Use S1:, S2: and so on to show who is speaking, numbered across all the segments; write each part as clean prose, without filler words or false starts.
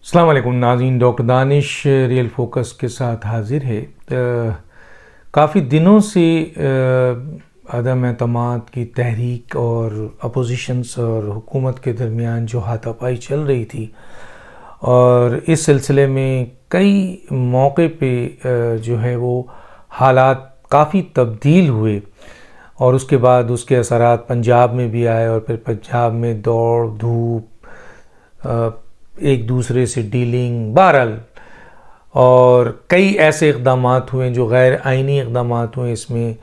S1: अस्सलाम वालेकुम नाज़रीन, डॉक्टर दानिश रियल फोकस के साथ हाजिर है। काफ़ी दिनों से अदम एतमाद की तहरीक और अपोजिशंस और हुकूमत के दरमियान जो हाथापाई चल रही थी, और इस सिलसिले में कई मौके पे जो है वो हालात काफ़ी तब्दील हुए और उसके बाद उसके असरात पंजाब में भी आए और फिर पंजाब में दौड़ धूप, एक दूसरे से डीलिंग, बहरहाल और कई ऐसे इक़दामात हुए जो गैर आइनी इक़दामात हुए। इसमें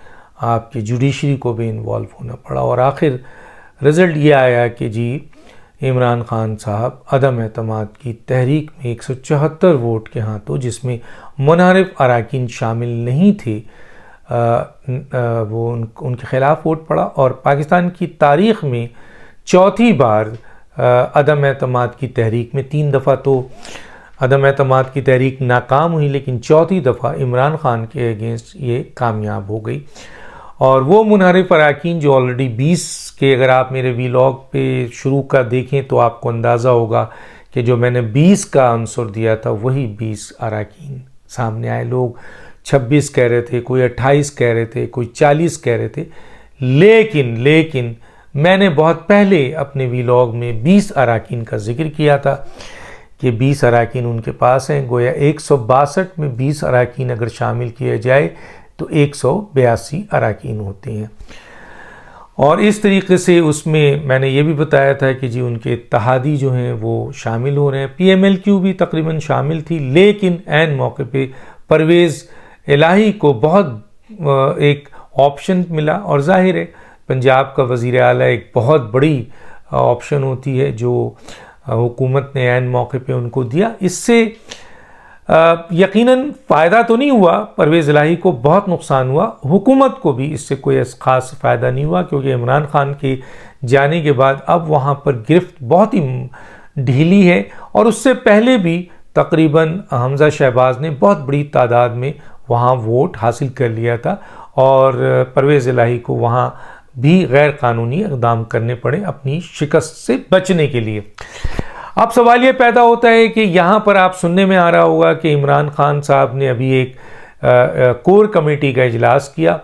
S1: आपकी जुडिशरी को भी इन्वॉल्व होना पड़ा और आखिर रिज़ल्ट ये आया कि जी इमरान ख़ान साहब अदम एतमाद की तहरीक में 174 वोट के हाथों, जिसमें मुनहरिफ अरकान शामिल नहीं थे, वो उनके ख़िलाफ़ वोट पड़ा और पाकिस्तान की तारीख़ में चौथी बार अदम एतमाद की तहरीक में 3 दफ़ा तो अदम एतमाद की तहरीक नाकाम हुई, लेकिन चौथी दफ़ा इमरान ख़ान के अगेंस्ट ये कामयाब हो गई। और वो मुनहरिफ अरकान जो ऑलरेडी 20 के, अगर आप मेरे वीलॉग पे शुरू का देखें तो आपको अंदाज़ा होगा कि जो मैंने 20 का आंसर दिया था वही 20 अरकान सामने आए। लोग 26 कह रहे थे, कोई 28 कह रहे थे, कोई 40 कह रहे थे, लेकिन मैंने बहुत पहले अपने वीलॉग में 20 अरकान का जिक्र किया था कि 20 अरकान उनके पास हैं। गोया 162 में 20 अरकान अगर शामिल किए जाए तो 182 अरकान होते हैं। और इस तरीके से उसमें मैंने ये भी बताया था कि जी उनके इत्तेहादी जो हैं वो शामिल हो रहे हैं। PMLQ भी तकरीबन शामिल थी, लेकिन ऐन मौके पे परवेज़ इलाही को बहुत एक ऑप्शन मिला और जाहिर है पंजाब का वज़ीर आला एक बहुत बड़ी ऑप्शन होती है जो हुकूमत ने ऐन मौके पे उनको दिया। इससे यकीनन फ़ायदा तो नहीं हुआ, परवेज़ इलाही को बहुत नुकसान हुआ, हुकूमत को भी इससे कोई ख़ास फ़ायदा नहीं हुआ, क्योंकि इमरान ख़ान के जाने के बाद अब वहाँ पर गिरफ्त बहुत ही ढीली है। और उससे पहले भी तकरीबन हमज़ा शहबाज ने बहुत बड़ी तादाद में वहाँ वोट हासिल कर लिया था और परवेज़ इलाही को वहाँ भी गैर कानूनी इक़दाम करने पड़े अपनी शिकस्त से बचने के लिए। अब सवाल ये पैदा होता है कि यहाँ पर आप सुनने में आ रहा होगा कि इमरान ख़ान साहब ने अभी एक कोर कमेटी का इजलास किया।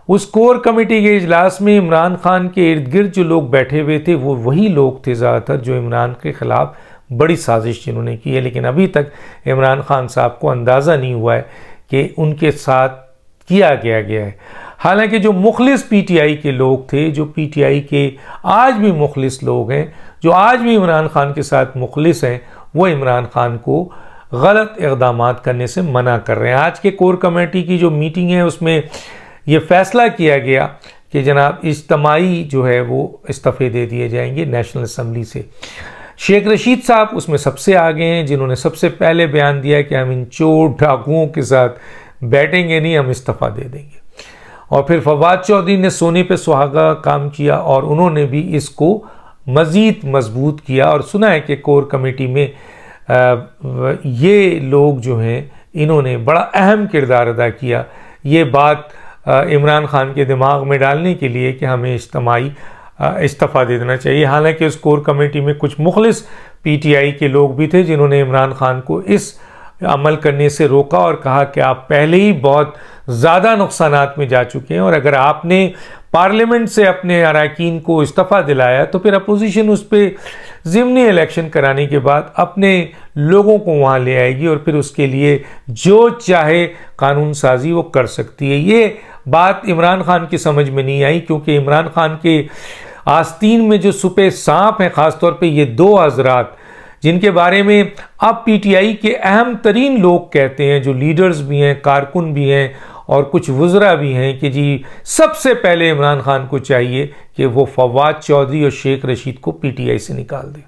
S1: उस कोर कमेटी के इजलास में इमरान ख़ान के इर्द गिर्द जो लोग बैठे हुए थे वो वही लोग थे ज़्यादातर जो इमरान के ख़िलाफ़ बड़ी साजिश जिन्होंने की है, लेकिन अभी तक इमरान ख़ान साहब को अंदाज़ा नहीं हुआ है कि उनके साथ किया गया है। हालांकि जो मुखलिस PTI के लोग थे, जो PTI के आज भी मुखलिस लोग हैं, जो आज भी इमरान ख़ान के साथ मुखलिस हैं, वो इमरान ख़ान को गलत इक़दामात करने से मना कर रहे हैं। आज के कोर कमेटी की जो मीटिंग है उसमें ये फ़ैसला किया गया कि जनाब इज्तमाई जो है वो इस्तीफ़े दे दिए जाएंगे नेशनल असम्बली से। शेख रशीद साहब उसमें सबसे आगे हैं, जिन्होंने सबसे पहले बयान दिया कि हम इन चोर डाकुओं के साथ बैठेंगे नहीं, हम इस्तीफ़ा दे देंगे। और फिर फवाद चौधरी ने सोने पे सुहागा काम किया और उन्होंने भी इसको मज़ीद मजबूत किया। और सुना है कि कोर कमेटी में ये लोग जो हैं इन्होंने बड़ा अहम किरदार अदा किया, ये बात इमरान ख़ान के दिमाग में डालने के लिए कि हमें इज्तमाई इस्तीफ़ा दे देना चाहिए। हालांकि उस कोर कमेटी में कुछ मुखलिस PTI के लोग भी थे जिन्होंने इमरान ख़ान को इस अमल करने से रोका और कहा कि आप पहले ही बहुत ज़्यादा नुकसानात में जा चुके हैं और अगर आपने पार्लियामेंट से अपने अरकान को इस्तीफ़ा दिलाया तो फिर अपोजिशन उस पर ज़िमनी इलेक्शन कराने के बाद अपने लोगों को वहाँ ले आएगी और फिर उसके लिए जो चाहे कानून साजी वो कर सकती है। ये बात इमरान ख़ान की समझ में नहीं आई, क्योंकि इमरान ख़ान के आस्तीन में जो सुपे सांप हैं, ख़ासतौर पर ये 2 हज़रात जिनके बारे में अब PTI के अहम तरीन लोग कहते हैं, जो लीडर्स भी हैं, कारकुन भी हैं और कुछ वज़रा भी हैं, कि जी सबसे पहले इमरान ख़ान को चाहिए कि वो फवाद चौधरी और शेख रशीद को PTI से निकाल दे।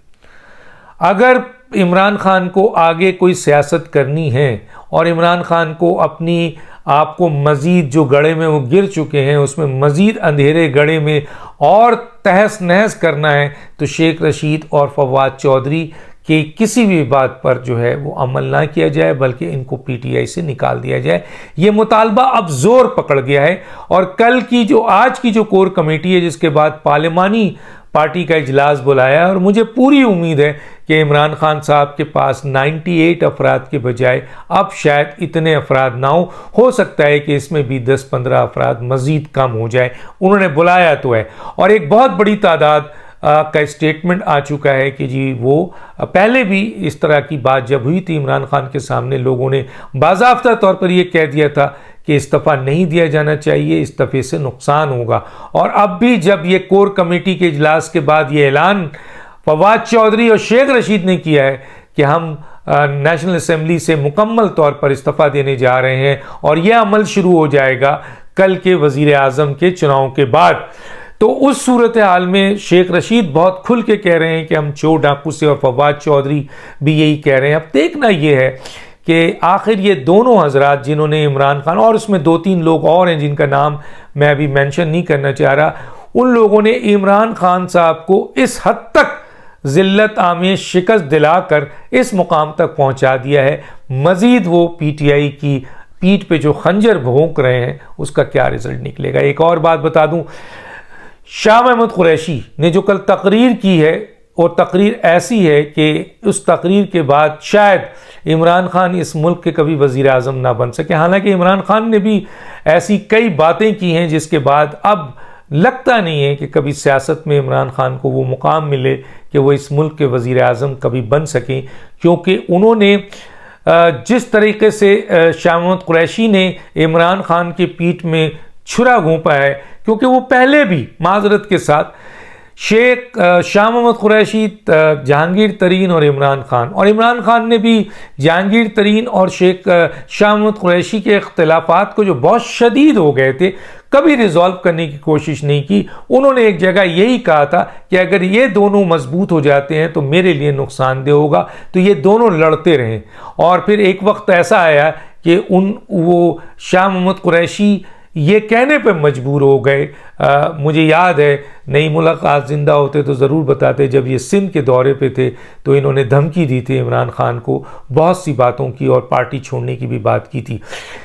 S1: अगर इमरान ख़ान को आगे कोई सियासत करनी है और इमरान ख़ान को अपनी आपको मज़ीद जो गड़े में वो गिर चुके हैं उसमें मज़ीद अंधेरे गड़े में और तहस नहस करना है, तो शेख रशीद और फवाद चौधरी कि किसी भी बात पर जो है वो अमल ना किया जाए, बल्कि इनको PTI से निकाल दिया जाए। ये मुतालबा अब जोर पकड़ गया है और कल की जो आज की जो कोर कमेटी है, जिसके बाद पार्टी का इजलास बुलाया और मुझे पूरी उम्मीद है कि इमरान खान साहब के पास 98 अफराद के बजाय अब शायद इतने अफराद ना हो सकता है कि इसमें भी 10-15 अफराद मज़ीद कम हो जाए। उन्होंने बुलाया तो है और एक बहुत बड़ी तादाद का स्टेटमेंट आ चुका है कि जी वो पहले भी इस तरह की बात जब हुई थी इमरान खान के सामने लोगों ने बाज़ाब्ता तौर पर ये कह दिया था कि इस्तीफ़ा नहीं दिया जाना चाहिए, इस्तीफ़े से नुकसान होगा। और अब भी जब ये कोर कमेटी के इजलास के बाद ये ऐलान फवाद चौधरी और शेख रशीद ने किया है कि हम नेशनल असेंबली से मुकम्मल तौर पर इस्तीफ़ा देने जा रहे हैं और यह अमल शुरू हो जाएगा कल के वज़ीर आज़म के चुनाव के बाद, तो उस सूरत हाल में शेख रशीद बहुत खुल के कह रहे हैं कि हम चोर डाकू से, और फवाद चौधरी भी यही कह रहे हैं। अब देखना यह है कि आखिर ये दोनों हजरात जिन्होंने इमरान खान, और उसमें 2-3 लोग और हैं जिनका नाम मैं अभी मेंशन नहीं करना चाह रहा, उन लोगों ने इमरान खान साहब को इस हद तक ज़िल्लत आमेज शिकस्त दिलाकर इस मुकाम तक पहुंचा दिया है। मज़ीद वो पीटीआई की पीठ पे जो खंजर भोंक रहे हैं उसका क्या रिजल्ट निकलेगा। एक और बात बता दूं, शाह महमूद कुरैशी ने जो कल तकरीर की है, और तकरीर ऐसी है कि उस तकरीर के बाद शायद इमरान खान इस मुल्क के कभी वज़ीर आज़म ना बन सके। हालांकि इमरान खान ने भी ऐसी कई बातें की हैं जिसके बाद अब लगता नहीं है कि कभी सियासत में इमरान खान को वो मुकाम मिले कि वो इस मुल्क के वज़ीर आज़म कभी बन सकें, क्योंकि उन्होंने जिस तरीके से शाह महमूद कुरैशी ने इमरान खान की पीठ में छुरा घोंपा है, क्योंकि वो पहले भी माजरत के साथ शाह महमूद कुरैशी, जहांगीर तरीन और इमरान खान ने भी जहांगीर तरीन और शाह महमूद कुरैशी के इख्तिलाफात को जो बहुत शदीद हो गए थे कभी रिजॉल्व करने की कोशिश नहीं की। उन्होंने एक जगह यही कहा था कि अगर ये दोनों मजबूत हो जाते हैं तो मेरे लिए नुकसानदेह होगा, तो ये दोनों लड़ते रहें। और फिर एक वक्त ऐसा आया कि वो शाह महमूद कुरैशी ये कहने पे मजबूर हो गए, मुझे याद है नई मुलाकात ज़िंदा होते तो ज़रूर बताते, जब ये सिंध के दौरे पे थे तो इन्होंने धमकी दी थी इमरान खान को बहुत सी बातों की और पार्टी छोड़ने की भी बात की थी।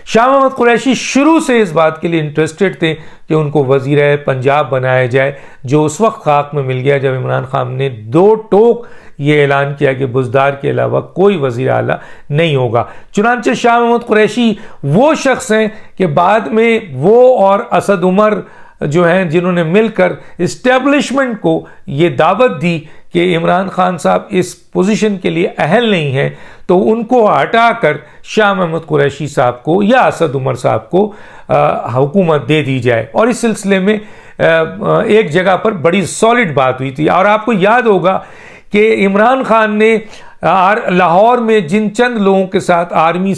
S1: शाह महमूद कुरैशी शुरू से इस बात के लिए इंटरेस्टेड थे कि उनको वज़ीर पंजाब बनाया जाए, जो उस वक्त खाक में मिल गया जब इमरान खान ने 2 टोक ये ऐलान किया कि बुज़दार के अलावा कोई वज़ीर आला नहीं होगा। चुनांचे शाह महमूद कुरैशी वो शख्स हैं कि बाद में वो और असद उमर जो हैं जिन्होंने मिलकर इस्टेब्लिशमेंट को ये दावत दी कि इमरान खान साहब इस पोजीशन के लिए अहल नहीं है, तो उनको हटाकर शाह महमूद कुरैशी साहब को या असद उमर साहब को हुकूमत दे दी जाए। और इस सिलसिले में एक जगह पर बड़ी सॉलिड बात हुई थी। और आपको याद होगा कि इमरान खान ने लाहौर में जिन चंद लोगों के साथ आर्मी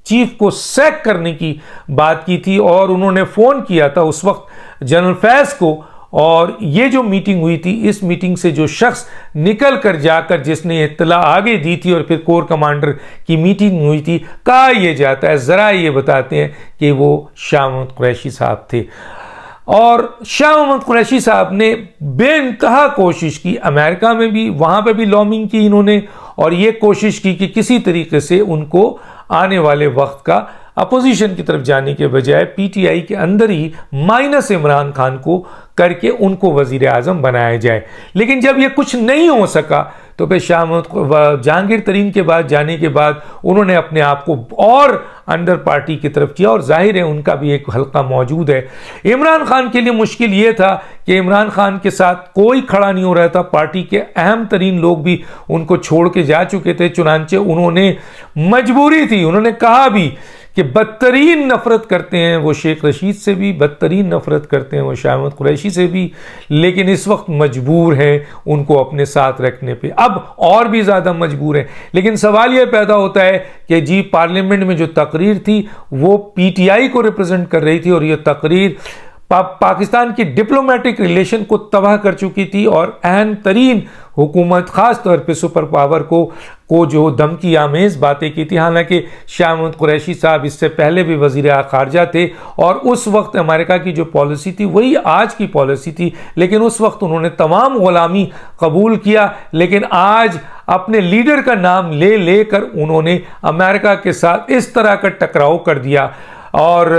S1: चीफ को सैक करने की बात की थी, और उन्होंने फ़ोन किया था उस वक्त जनरल फैज़ को, और ये जो मीटिंग हुई थी, इस मीटिंग से जो शख्स निकल कर जाकर जिसने इत्तला आगे दी थी और फिर कोर कमांडर की मीटिंग हुई थी, कहा यह जाता है, ज़रा ये बताते हैं कि वो शाह महमूद कुरैशी साहब थे। और शाह महमूद कुरैशी साहब ने बेइंतहा कोशिश की, अमेरिका में भी, वहाँ पे भी लॉबिंग की इन्होंने, और ये कोशिश की कि किसी तरीके से उनको आने वाले वक्त का अपोजिशन की तरफ जाने के बजाय पीटीआई के अंदर ही माइनस इमरान खान को करके उनको वज़ीर आज़म बनाया जाए। लेकिन जब ये कुछ नहीं हो सका तो फिर शाह महमूद जहांगीर तरीन के बाद जाने के बाद उन्होंने अपने आप को और अंडर पार्टी की तरफ किया, और जाहिर है उनका भी एक हल्का मौजूद है। इमरान खान के लिए मुश्किल ये था कि इमरान खान के साथ कोई खड़ा नहीं हो रहा था, पार्टी के अहम तरीन लोग भी उनको छोड़ के जा चुके थे। चुनांचे उन्होंने मजबूरी थी, उन्होंने कहा भी कि बदतरीन नफरत करते हैं वो शेख रशीद से भी, बदतरीन नफरत करते हैं वो शाह महमूद कुरैशी से भी, लेकिन इस वक्त मजबूर हैं उनको अपने साथ रखने पे, अब और भी ज़्यादा मजबूर हैं। लेकिन सवाल यह पैदा होता है कि जी पार्लियामेंट में जो तकरीर थी वो पीटीआई को रिप्रेजेंट कर रही थी, और ये तकरीर पाकिस्तान की डिप्लोमेटिक रिलेशन को तबाह कर चुकी थी, और अहम तरीन हुकूमत ख़ास तौर पे सुपर पावर को जो धमकी आमेज़ बातें की थी। हालांकि शाह महमूद कुरैशी साहब इससे पहले भी वज़ीर ख़ारजा थे, और उस वक्त अमेरिका की जो पॉलिसी थी वही आज की पॉलिसी थी, लेकिन उस वक्त उन्होंने तमाम ग़ुलामी कबूल किया। लेकिन आज अपने लीडर का नाम ले लेकर उन्होंने अमेरिका के साथ इस तरह का टकराव कर दिया। और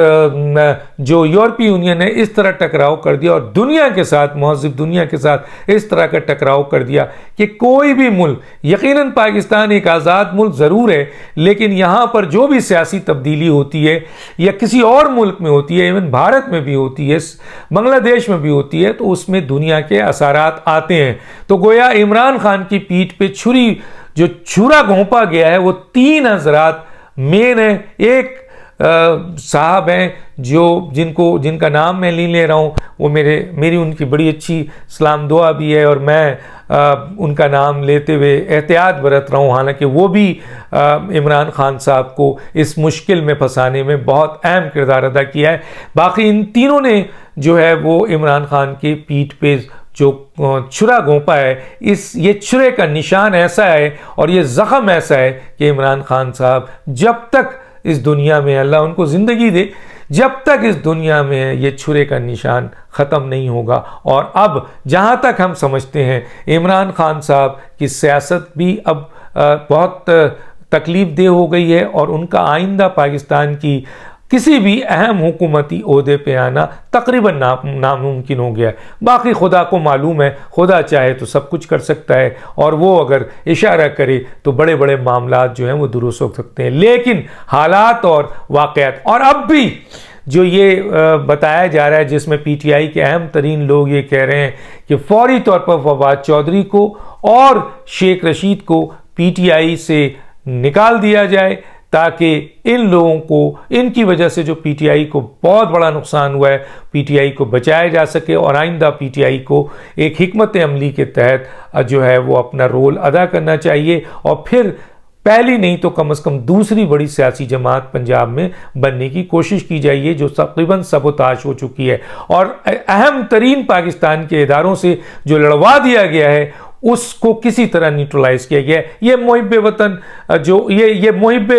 S1: जो यूरोपीय यूनियन है इस तरह टकराव कर दिया और दुनिया के साथ, महज़िब दुनिया के साथ इस तरह का टकराव कर दिया कि कोई भी मुल्क, यकीनन पाकिस्तान एक आज़ाद मुल्क ज़रूर है, लेकिन यहाँ पर जो भी सियासी तब्दीली होती है या किसी और मुल्क में होती है, इवन भारत में भी होती है, बांग्लादेश में भी होती है, तो उसमें दुनिया के असरात आते हैं। तो गोया इमरान खान की पीठ पे छुरा घोंपा गया है वो 3 हज़रात मेन है। एक साहब हैं जिनका नाम मैं नहीं ले रहा हूँ, वो मेरी उनकी बड़ी अच्छी सलाम दुआ भी है और मैं उनका नाम लेते हुए एहतियात बरत रहा हूँ, हालांकि वो भी इमरान खान साहब को इस मुश्किल में फंसाने में बहुत अहम किरदार अदा किया है। बाकी इन तीनों ने जो है वो इमरान खान की पीठ पे जो छुरा घोंपा है, ये छुरे का निशान ऐसा है और ये ज़ख्म ऐसा है कि इमरान खान साहब जब तक इस दुनिया में, अल्लाह उनको ज़िंदगी दे, जब तक इस दुनिया में ये छुरे का निशान ख़त्म नहीं होगा। और अब जहाँ तक हम समझते हैं इमरान खान साहब की सियासत भी अब बहुत तकलीफ दे हो गई है और उनका आइंदा पाकिस्तान की किसी भी अहम हुकूमती ओहदे पे आना तकरीबन नामुमकिन हो गया है। बाकी खुदा को मालूम है, खुदा चाहे तो सब कुछ कर सकता है और वो अगर इशारा करे तो बड़े बड़े मामलात जो हैं वो दुरुस्त हो सकते हैं। लेकिन हालात और वाक़यात, और अब भी जो ये बताया जा रहा है जिसमें पीटीआई के अहम तरीन लोग ये कह रहे हैं कि फौरी तौर पर फवाद चौधरी को और शेख रशीद को पीटीआई से निकाल दिया जाए ताकि इन लोगों को, इनकी वजह से जो पीटीआई को बहुत बड़ा नुकसान हुआ है, पीटीआई को बचाया जा सके और आइंदा पीटीआई को एक हिकमत अमली के तहत जो है वो अपना रोल अदा करना चाहिए और फिर पहली नहीं तो कम से कम दूसरी बड़ी सियासी जमात पंजाब में बनने की कोशिश की जाइए जो तकरीबन सबोताश हो चुकी है। और अहम तरीन पाकिस्तान के इदारों से जो लड़वा दिया गया है उसको किसी तरह न्यूट्रलाइज किया गया। ये मुहिब वतन ये मुहिब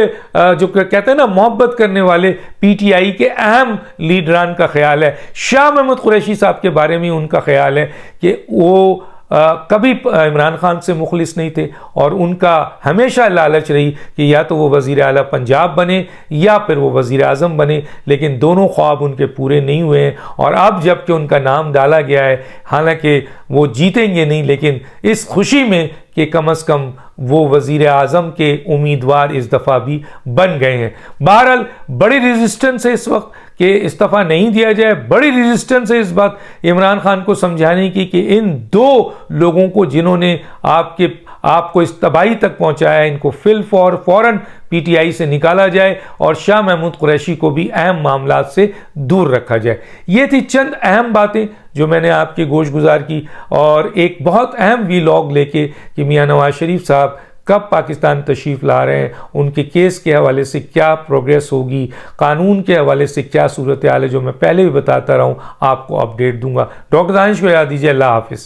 S1: जो कहते हैं ना मोहब्बत करने वाले पीटीआई के अहम लीडरान का ख्याल है, शाह महमूद कुरैशी साहब के बारे में उनका ख्याल है कि वो कभी इमरान खान से मुखलिस नहीं थे और उनका हमेशा लालच रही कि या तो वो वज़ीर आला पंजाब बने या फिर वो वज़ीर आज़म बने, लेकिन दोनों ख्वाब उनके पूरे नहीं हुए हैं। और अब जबकि उनका नाम डाला गया है, हालांकि वो जीतेंगे नहीं, लेकिन इस खुशी में कि कम से कम वो वज़ीर आज़म के उम्मीदवार इस दफ़ा भी बन गए हैं। बहरहाल बड़ी रेजिस्टेंस है इस वक्त कि इस्तीफ़ा नहीं दिया जाए, बड़ी रेजिस्टेंस है इस बात इमरान खान को समझाने की कि इन 2 लोगों को जिन्होंने आपको इस तबाही तक पहुंचाया, इनको फ़ौरन पीटीआई से निकाला जाए और शाह महमूद कुरैशी को भी अहम मामलात से दूर रखा जाए। ये थी चंद अहम बातें जो मैंने आपके गोश गुजार की और एक बहुत अहम वीलॉग लेके कि मियां नवाज शरीफ साहब कब पाकिस्तान तशरीफ़ ला रहे हैं, उनके केस के हवाले से क्या प्रोग्रेस होगी, कानून के हवाले से क्या सूरत हाल है, जो मैं पहले भी बताता रहा हूँ, आपको अपडेट दूंगा। डॉक्टर दानिश को याद दीजिए। अल्लाह हाफिज़।